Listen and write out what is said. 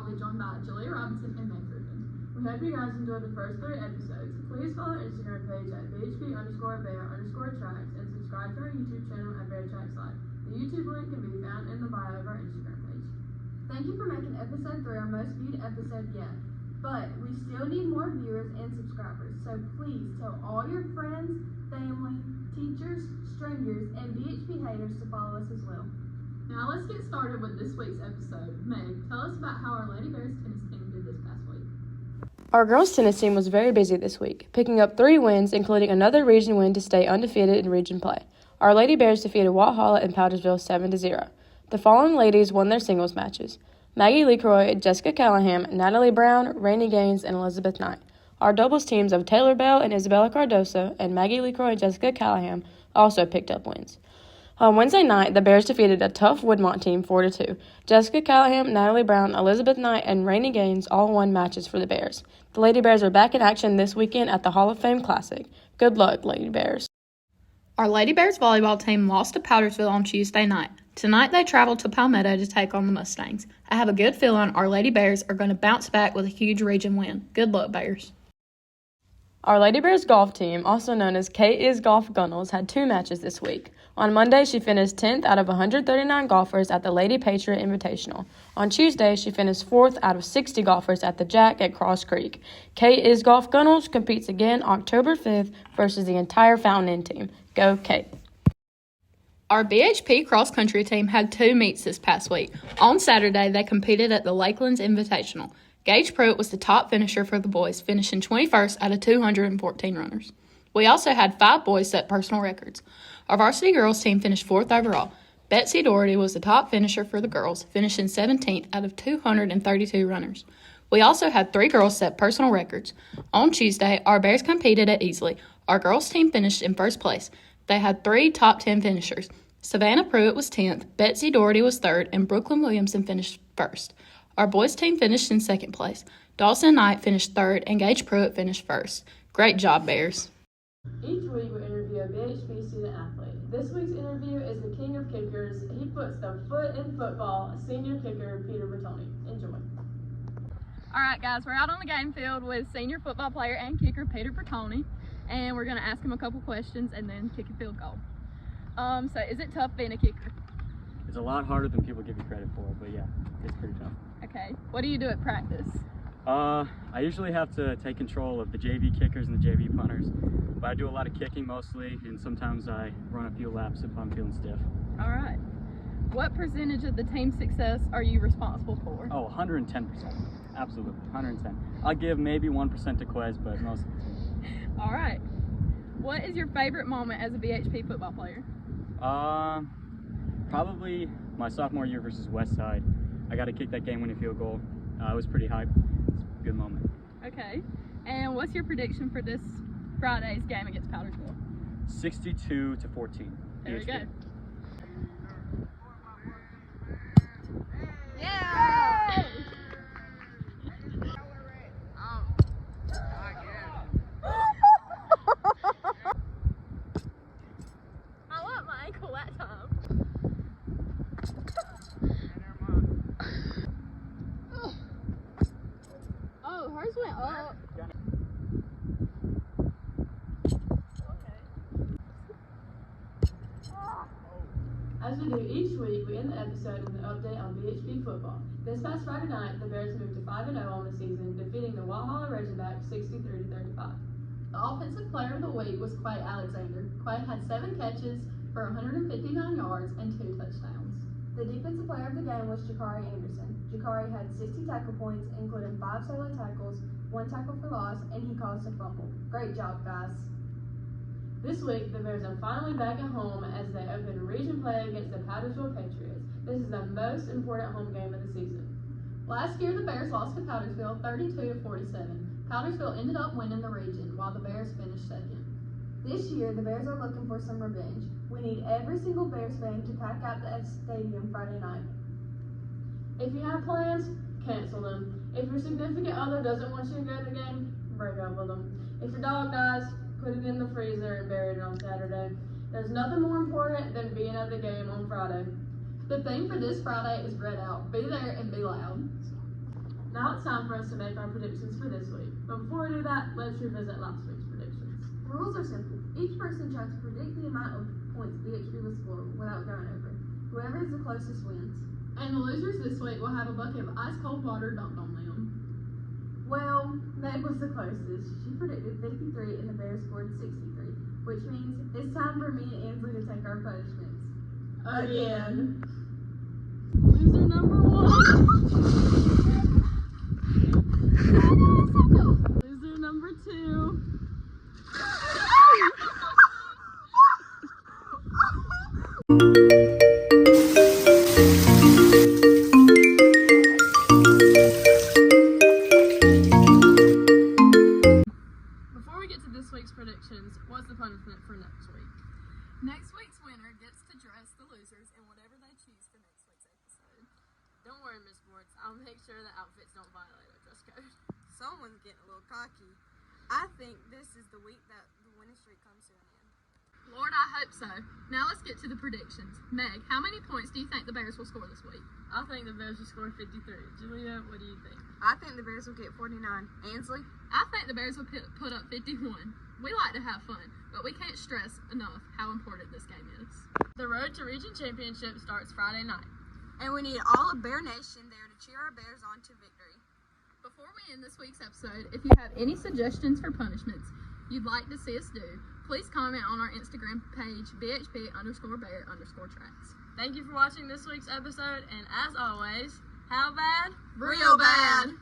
I'll be joined by Julia Robinson and Meg Griffin. We hope you guys enjoyed the first 3 episodes. Please follow our Instagram page at BHP_Bear_tracks and subscribe to our YouTube channel at Bear Tracks Live. The YouTube link can be found in the bio of our Instagram page. Thank you for making episode 3 our most viewed episode yet. But we still need more viewers and subscribers, so please tell all your friends, family, teachers, strangers, and BHP haters to follow us as well. Now let's get started with this week's episode. Meg, tell us about how our Lady Bears tennis team did this past week. Our girls' tennis team was very busy this week, picking up 3 wins, including another region win to stay undefeated in region play. Our Lady Bears defeated Walhalla and Powdersville 7-0. The following ladies won their singles matches: Maggie LeCroy, Jessica Callahan, Natalie Brown, Rainey Gaines, and Elizabeth Knight. Our doubles teams of Taylor Bell and Isabella Cardoso and Maggie LeCroy and Jessica Callahan also picked up wins. On Wednesday night, the Bears defeated a tough Woodmont team 4-2. Jessica Callahan, Natalie Brown, Elizabeth Knight, and Rainey Gaines all won matches for the Bears. The Lady Bears are back in action this weekend at the Hall of Fame Classic. Good luck, Lady Bears. Our Lady Bears volleyball team lost to Powdersville on Tuesday night. Tonight they travel to Palmetto to take on the Mustangs. I have a good feeling our Lady Bears are going to bounce back with a huge region win. Good luck, Bears. Our Lady Bears golf team, also known as K-Is Golf Gunnels, had 2 matches this week. On Monday, she finished 10th out of 139 golfers at the Lady Patriot Invitational. On Tuesday, she finished 4th out of 60 golfers at the Jack at Cross Creek. K-Is Golf Gunnels competes again October 5th versus the entire Fountain Inn team. Go Kate. Our BHP cross-country team had 2 meets this past week. On Saturday, they competed at the Lakelands Invitational. Gage Pruitt was the top finisher for the boys, finishing 21st out of 214 runners. We also had 5 boys set personal records. Our varsity girls team finished 4th overall. Betsy Doherty was the top finisher for the girls, finishing 17th out of 232 runners. We also had 3 girls set personal records. On Tuesday, our Bears competed at Easley. Our girls team finished in 1st place. They had 3 top 10 finishers. Savannah Pruitt was 10th, Betsy Doherty was 3rd, and Brooklyn Williamson finished 1st. Our boys team finished in 2nd place. Dawson Knight finished 3rd, and Gage Pruitt finished 1st. Great job, Bears. Each week we interview a BHP student athlete. This week's interview is the king of kickers. He puts the foot in football, senior kicker Peter Bertoni. Enjoy. All right, guys, we're out on the game field with senior football player and kicker Peter Bertoni, and we're going to ask him a couple questions and then kick a field goal. So is it tough being a kicker? It's a lot harder than people give you credit for, but yeah, it's pretty tough. Okay. What do you do at practice? I usually have to take control of the JV kickers and the JV punters, but I do a lot of kicking mostly, and sometimes I run a few laps if I'm feeling stiff. All right. What percentage of the team's success are you responsible for? Oh, 110%. Absolutely, 110. I'll give maybe 1% to Quez, but most of the team. All right. What is your favorite moment as a BHP football player? Probably my sophomore year versus Westside. I got to kick that game-winning field goal. It was pretty hype. It's a good moment. Okay. And what's your prediction for this Friday's game against Powdersville? 62-14. There we go. Yeah! I want my ankle that time. Oh, hers went up. As we do each week, we end the episode with an update on BHP football. This past Friday night, the Bears moved to 5-0 on the season, defeating the Walhalla Razorbacks 63-35. The offensive player of the week was Quay Alexander. Quay had 7 catches for 159 yards and 2 touchdowns. The defensive player of the game was Jakari Anderson. Jakari had 60 tackle points, including 5 solo tackles, 1 tackle for loss, and he caused a fumble. Great job, guys. This week, the Bears are finally back at home as they open region play against the Powdersville Patriots. This is the most important home game of the season. Last year, the Bears lost to Powdersville 32-47. Powdersville ended up winning the region, while the Bears finished 2nd. This year, the Bears are looking for some revenge. We need every single Bears fan to pack out the stadium Friday night. If you have plans, cancel them. If your significant other doesn't want you to go to the game, break up with them. If your dog dies, put it in the freezer and bury it on Saturday. There's nothing more important than being at the game on Friday. The theme for this Friday is read out. Be there and be loud. Now it's time for us to make our predictions for this week. But before we do that, let's revisit last week's predictions. The rules are simple. Each person tries to predict the amount of points BHP will score without going over. Whoever is the closest wins. And the losers this week will have a bucket of ice cold water dumped on them. Well, Meg was the closest. She predicted 53 and the Bears scored 63, which means it's time for me and Ansley to take our punishments. Again. Loser number 1. Loser number 2. Before we get to this week's predictions, what's the punishment for next week? Next week's winner gets to dress the losers in whatever they choose for next week's episode. Don't worry, Miss Sports. I'll make sure the outfits don't violate our dress code. Someone's getting a little cocky. I think this is the week that the winning streak comes to an end. Lord, I hope so. Now let's get to the predictions. Meg, how many points do you think the Bears will score this week? I think the Bears will score 53. Julia, what do you think? I think the Bears will get 49. Ansley? I think the Bears will put up 51. We like to have fun, but we can't stress enough how important this game is. The road to region championship starts Friday night. And we need all of Bear Nation there to cheer our Bears on to victory. Before we end this week's episode, if you have any suggestions for punishments you'd like to see us do, please comment on our Instagram page, BHP_Bear_tracks. Thank you for watching this week's episode, and as always, how bad? Real bad!